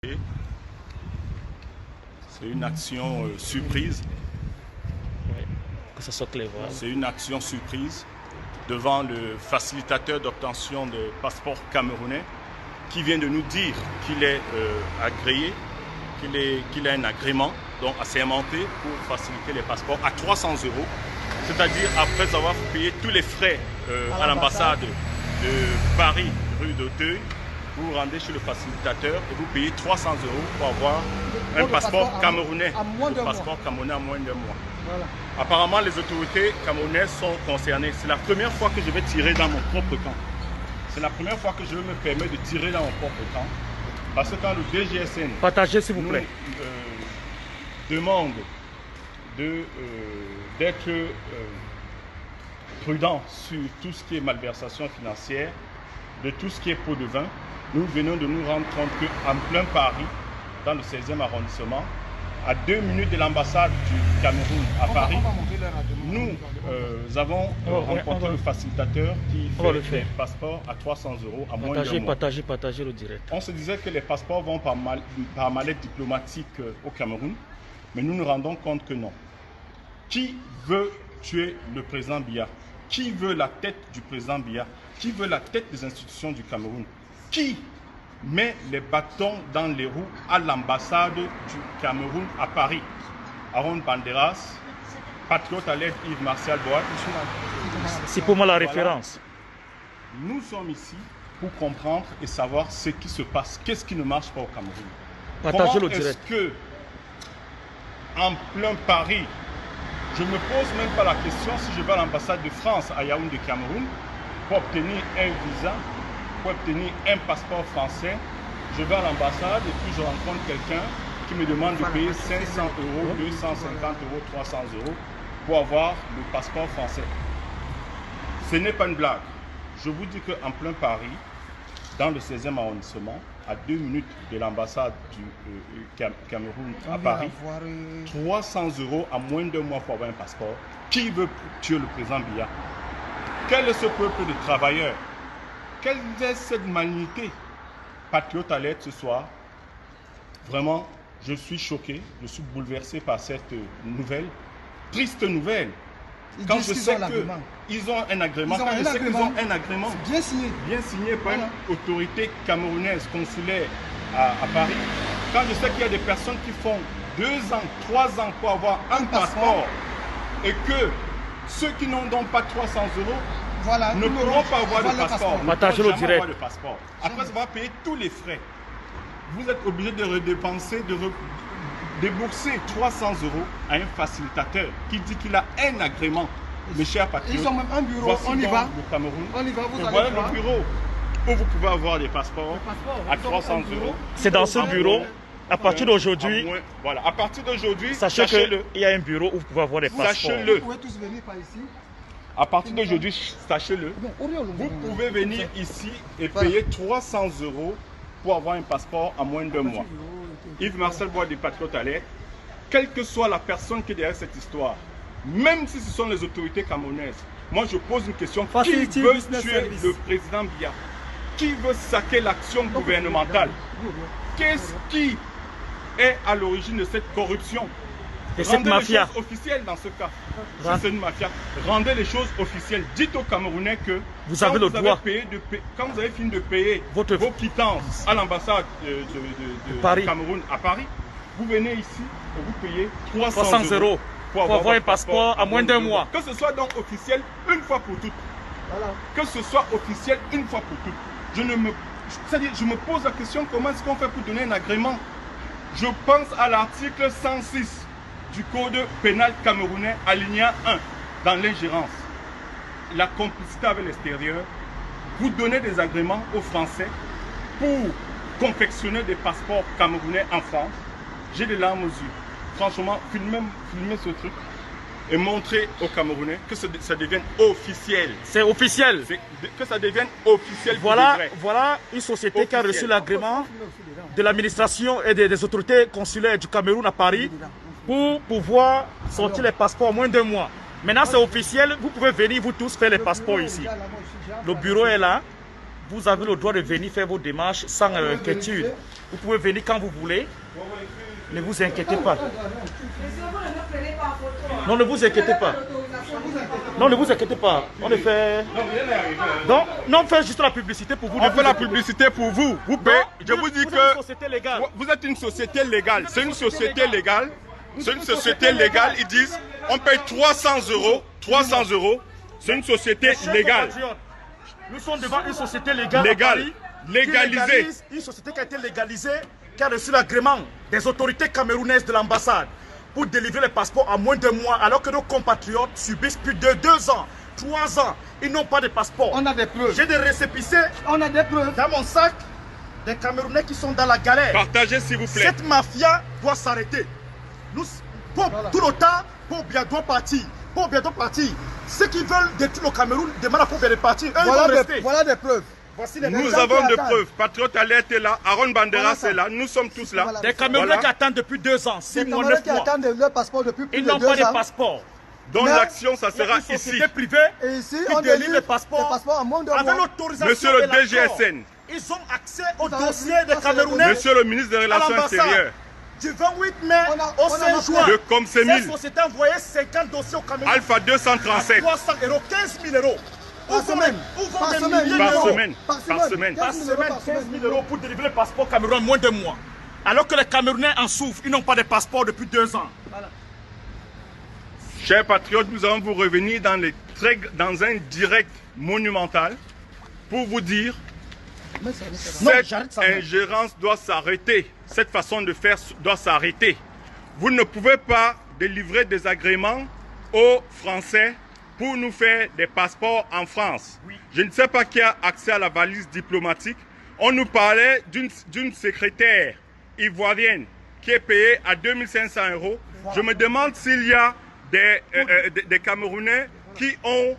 C'est une action surprise. Oui, que ce soit clair. Voilà. C'est une action surprise devant le facilitateur d'obtention de passeport camerounais qui vient de nous dire qu'il est agréé, qu'il a un agrément donc assermenté pour faciliter les passeports à 300 €, c'est-à-dire après avoir payé tous les frais à l'ambassade de Paris, rue d'Auteuil. Vous vous rendez chez le facilitateur et vous payez 300 € pour avoir un passeport camerounais. Passeport camerounais à moins d'un mois. Voilà. Apparemment, les autorités camerounaises sont concernées. C'est la première fois que je vais tirer dans mon propre camp. C'est la première fois que je me permets de tirer dans mon propre camp. Parce que quand le DGSN Partagez s'il vous plaît. Demande d'être prudent sur tout ce qui est malversation financière, de tout ce qui est pot de vin, nous venons de nous rendre compte qu'en plein Paris, dans le 16e arrondissement, à 2 minutes de l'ambassade du Cameroun à Paris, nous avons rencontré le facilitateur qui fait les passeports à 300 € à moins d'un mois. Partagez le direct. On se disait que les passeports vont par mallette diplomatique au Cameroun, mais nous nous rendons compte que non. Qui veut tuer le président Biya? Qui veut la tête du président Biya? Qui veut la tête des institutions du Cameroun? Qui met les bâtons dans les roues à l'ambassade du Cameroun à Paris? Aaron Banderas, patriote à l'aide Yves Martial Boat. C'est pour moi la référence. Nous sommes ici pour comprendre et savoir ce qui se passe, qu'est-ce qui ne marche pas au Cameroun. Partagez le Comment direct. est-ce que, en plein Paris, je ne me pose même pas la question si je vais à l'ambassade de France à Yaoundé, Cameroun, pour obtenir un visa, pour obtenir un passeport français, je vais à l'ambassade et puis je rencontre quelqu'un qui me demande de payer 500 €, 250 €, 300 € pour avoir le passeport français. Ce n'est pas une blague. Je vous dis qu'en plein Paris, dans le 16e arrondissement, à 2 minutes de l'ambassade du Cameroun à Paris, 300 € à moins d'un mois pour avoir un passeport. Qui veut tuer le président Biya? Quel est ce peuple de travailleurs? Quelle est cette malignité? Patriote à l'aide ce soir. Vraiment, je suis choqué, je suis bouleversé par cette nouvelle, triste nouvelle. Quand je sais qu'ils ont un agrément, quand je sais qu'ils ont un agrément bien signé par une autorité camerounaise consulaire à Paris, quand je sais qu'il y a des personnes qui font 2 ans, 3 ans pour avoir un passeport et que ceux qui n'ont donc pas 300 € ne pourront pas avoir de passeport. Partagez le direct. Après avoir payé tous les frais, vous êtes obligé de redépenser, de débourser 300 € à un facilitateur qui dit qu'il a un agrément. Mes chers patriotes, ils ont même un bureau. voici On y donc va. le Cameroun. On y va, vous allez voilà voir. le bureau où vous pouvez avoir des passeports à 300 €. C'est dans ce bureau. À partir d'aujourd'hui, voilà, à partir d'aujourd'hui, sachez qu'il y a un bureau où vous pouvez avoir des passeports. Sachez-le. Vous pouvez tous venir par ici. À partir d'aujourd'hui, sachez-le, vous pouvez venir ici et payer 300 € pour avoir un passeport à moins d'un mois. Yves Marcel Bois des Patriotes à l'aide, quelle que soit la personne qui est derrière cette histoire, même si ce sont les autorités camerounaises, moi je pose une question, qui veut tuer le président Biya? Qui veut saquer l'action gouvernementale? Qu'est-ce qui est à l'origine de cette corruption? Et cette mafia. Les choses officielles dans ce cas. Si c'est une mafia, rendez les choses officielles. Dites aux Camerounais que vous avez le droit. Quand vous avez fini de payer vos quittances à l'ambassade de Cameroun à Paris, vous venez ici et vous payez 300 € pour avoir un passeport à moins d'un mois. Que ce soit donc officiel une fois pour toutes. Voilà. Que ce soit officiel une fois pour toutes. C'est-à-dire, je me pose la question, comment est-ce qu'on fait pour donner un agrément? Je pense à l'article 106 du code pénal camerounais, alinéa 1, dans l'ingérence. La complicité avec l'extérieur, vous donnez des agréments aux Français pour confectionner des passeports camerounais en France. J'ai des larmes aux yeux. Franchement, filmez ce truc et montrer aux Camerounais que ça devienne officiel. C'est officiel. Que ça devienne officiel. Voilà une société qui a reçu l'agrément de l'administration et des autorités consulaires du Cameroun à Paris pour pouvoir sortir les passeports en moins d'un mois. Maintenant c'est officiel, vous pouvez venir vous tous faire les passeports ici. Le bureau est là, vous avez le droit de venir faire vos démarches sans inquiétude. Vous pouvez venir quand vous voulez. Ne vous inquiétez pas. Non, ne vous inquiétez pas. Non, ne vous inquiétez pas. On le fait. Non, non, on fait juste la publicité pour vous. On fait la publicité pour vous. Vous payez. Je vous dis que vous êtes une société légale. C'est une société légale. C'est une société légale. Ils disent on paye 300 euros. 300 euros. C'est une société légale. Nous sommes devant une société légale. Légalisée. Une société qui a été légalisée, qui a reçu l'agrément des autorités camerounaises de l'ambassade pour délivrer les passeports en moins de mois, alors que nos compatriotes subissent plus de 2 ans, 3 ans. Ils n'ont pas de passeport. On a des preuves. J'ai des récépissés. On a des preuves. Dans mon sac, des Camerounais qui sont dans la galère. Partagez s'il vous plaît. Cette mafia doit s'arrêter. Tout le temps, Paul Biya doit partir. Paul Biya doit partir. Ceux qui veulent détruire le Cameroun demandent à Paul Biya de partir. Eux, ils vont rester. Voilà des preuves. Nous avons des preuves. Patriote Alerte est là, Aaron Banderas est là, nous sommes tous là. Des Camerounais qui attendent depuis 2 ans, 6 mois, 9 mois. Qui attendent leur passeport depuis plus Ils de 2 ans. n'ont pas de passeport. Donc l'action, ça sera une ici. société privée Et ici, qui on délivre délivre les passeports en moins de avec mois. l'autorisation. Monsieur le et l'accord. DGSN. Ils ont accès au dossier des Camerounais. Monsieur le ministre des Relations extérieures. Du 28 mai au 5 juin, Le Comsemil. cette société a envoyé 50 dossiers au Cameroun. Alpha 237. 300 euros, 15 000 euros. Par semaine. Par Par semaine. semaine. Par Par semaine. Par Par semaine. 15 000 semaine, 15 000 euros pour délivrer le passeport Cameroun en moins de mois. Alors que les Camerounais en souffrent, ils n'ont pas de passeport depuis 2 ans. Chers patriotes, nous allons vous revenir dans un direct monumental pour vous dire cette ingérence doit s'arrêter. Cette façon de faire doit s'arrêter. Vous ne pouvez pas délivrer des agréments aux Français pour nous faire des passeports en France. Oui. Je ne sais pas qui a accès à la valise diplomatique. On nous parlait d'une secrétaire ivoirienne qui est payée à 2500 euros. Voilà. Je me demande s'il y a des Camerounais qui ont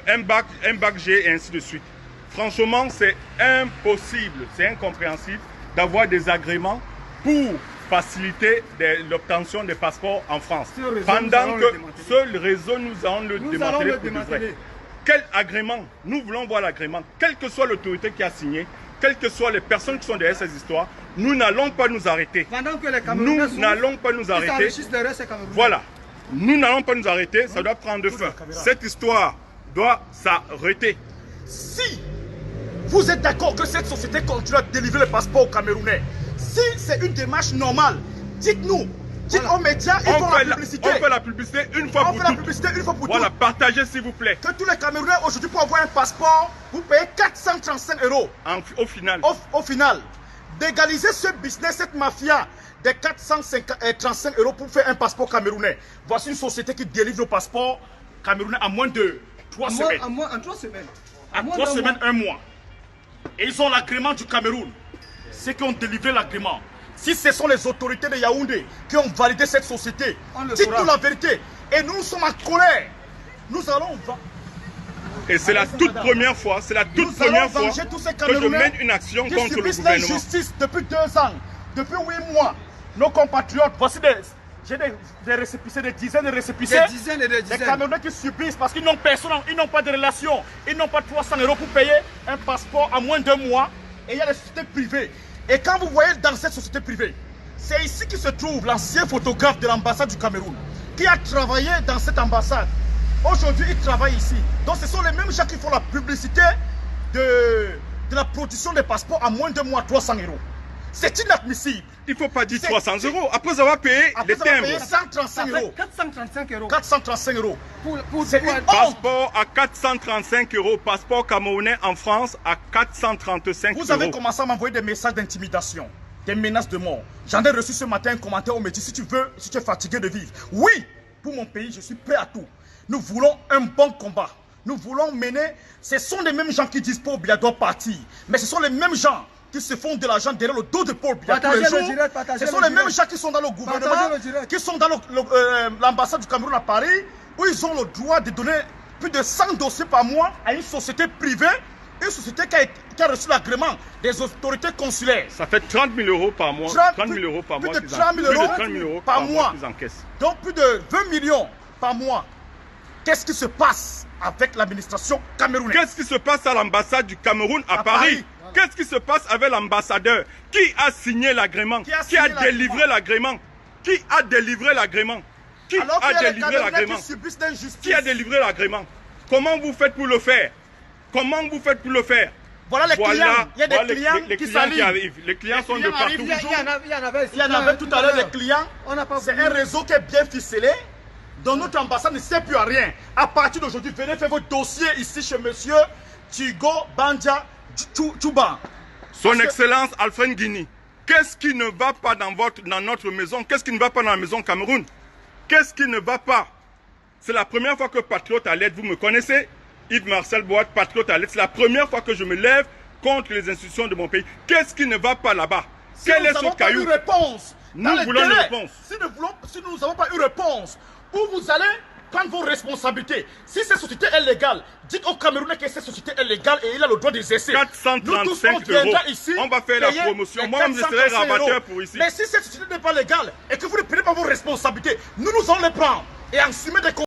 un bac G et ainsi de suite. Franchement, c'est impossible, c'est incompréhensible d'avoir des agréments pour faciliter l'obtention des passeports en France. Pendant que ce réseau, nous allons le démanteler pour de vrai. Quel agrément? Nous voulons voir l'agrément. Quelle que soit l'autorité qui a signé, quelles que soient les personnes qui sont derrière ces histoires, nous n'allons pas nous arrêter. Nous n'allons pas nous arrêter. Voilà. Nous n'allons pas nous arrêter, ça doit prendre fin. Cette histoire doit s'arrêter. Si vous êtes d'accord que cette société continue à délivrer le passeport aux Camerounais, si c'est une démarche normale, dites-nous. Dites aux médias, ils font la publicité. On fait la publicité une fois pour toutes. Voilà, partagez s'il vous plaît. Que tous les Camerounais aujourd'hui pour avoir un passeport, vous payez 435 euros. Au final. Au final. D'égaliser ce business, cette mafia de 435 euros pour faire un passeport camerounais. Voici une société qui délivre le passeport camerounais en moins de 3 semaines. En 3 semaines. En 3 semaines, 1 mois. Et ils ont l'agrément du Cameroun. Ceux qui ont délivré l'agrément. Si ce sont les autorités de Yaoundé qui ont validé cette société, dites-nous la vérité. Et nous sommes en colère. Nous allons... Et c'est la toute première fois, c'est la toute première fois que je mène une action contre le gouvernement. Justice depuis 2 ans, depuis 8 mois. Nos compatriotes, voici j'ai des récépissés, des dizaines de récépissés. Des Camerounais qui subissent parce qu'ils n'ont personne, ils n'ont pas de relation, ils n'ont pas 300 euros pour payer un passeport à moins d'1 mois. Et il y a des sociétés privées. Et quand vous voyez dans cette société privée, c'est ici que se trouve l'ancien photographe de l'ambassade du Cameroun, qui a travaillé dans cette ambassade. Aujourd'hui, il travaille ici. Donc ce sont les mêmes gens qui font la publicité de la production des passeports à moins de mois, 300 euros. C'est inadmissible. Il ne faut pas dire 300 euros. Après avoir payé les timbres. 135 euros. 435 euros. 435 euros. C'est une passeport à 435 euros. Passeport camerounais en France à 435 euros. Vous avez commencé à m'envoyer des messages d'intimidation, des menaces de mort. J'en ai reçu ce matin un commentaire où on me dit si tu es fatigué de vivre. Oui, pour mon pays, je suis prêt à tout. Nous voulons un bon combat. Nous voulons mener. Ce sont les mêmes gens qui disent Paul Biya doit partir. Mais ce sont les mêmes gens qui se font de l'argent derrière le dos de Paul Biya tous les jours. Ce sont les mêmes gens qui sont dans le gouvernement, qui sont dans l'ambassade du Cameroun à Paris, où ils ont le droit de donner plus de 100 dossiers par mois à une société privée, une société qui a reçu l'agrément des autorités consulaires. Ça fait 30 000 euros par mois. 30 000 euros par mois. Plus de 30 000 euros par mois. Donc plus de 20 millions par mois. Qu'est-ce qui se passe avec l'administration camerounaise? Qu'est-ce qui se passe à l'ambassade du Cameroun à Paris? Qu'est-ce qui se passe avec l'ambassadeur? Qui a signé l'agrément? Qui a délivré l'agrément? Qui a délivré l'agrément? Qui a délivré l'agrément? Qui a délivré l'agrément? Comment vous faites pour le faire? Comment vous faites pour le faire? Voilà les clients. Il y a des clients qui arrivent. Les clients sont de partout. Il y en avait tout à l'heure des clients. C'est un réseau qui est bien ficelé. Donc notre ambassade ne sert plus à rien. À partir d'aujourd'hui, venez faire votre dossier ici chez monsieur Tigo Banja Tchouba. Son Excellence Alfred Guini, qu'est-ce qui ne va pas dans notre maison? Qu'est-ce qui ne va pas dans la maison Cameroun? Qu'est-ce qui ne va pas? C'est la première fois que Patriote à l'aide, vous me connaissez, Yves-Marcel Boat, Patriote à l'aide, c'est la première fois que je me lève contre les institutions de mon pays. Qu'est-ce qui ne va pas là-bas? Quel est ce caillou? Nous voulons une réponse. Si nous n'avons pas eu réponse, où vous allez prendre vos responsabilités? Si cette société est légale, dites au Camerounais que cette société est légale et il a le droit d'exercer. 435 €. Ici, on va faire la promotion. Moi, je serai rabatteur pour ici. Mais si cette société n'est pas légale et que vous ne prenez pas vos responsabilités, nous allons les prendre et en des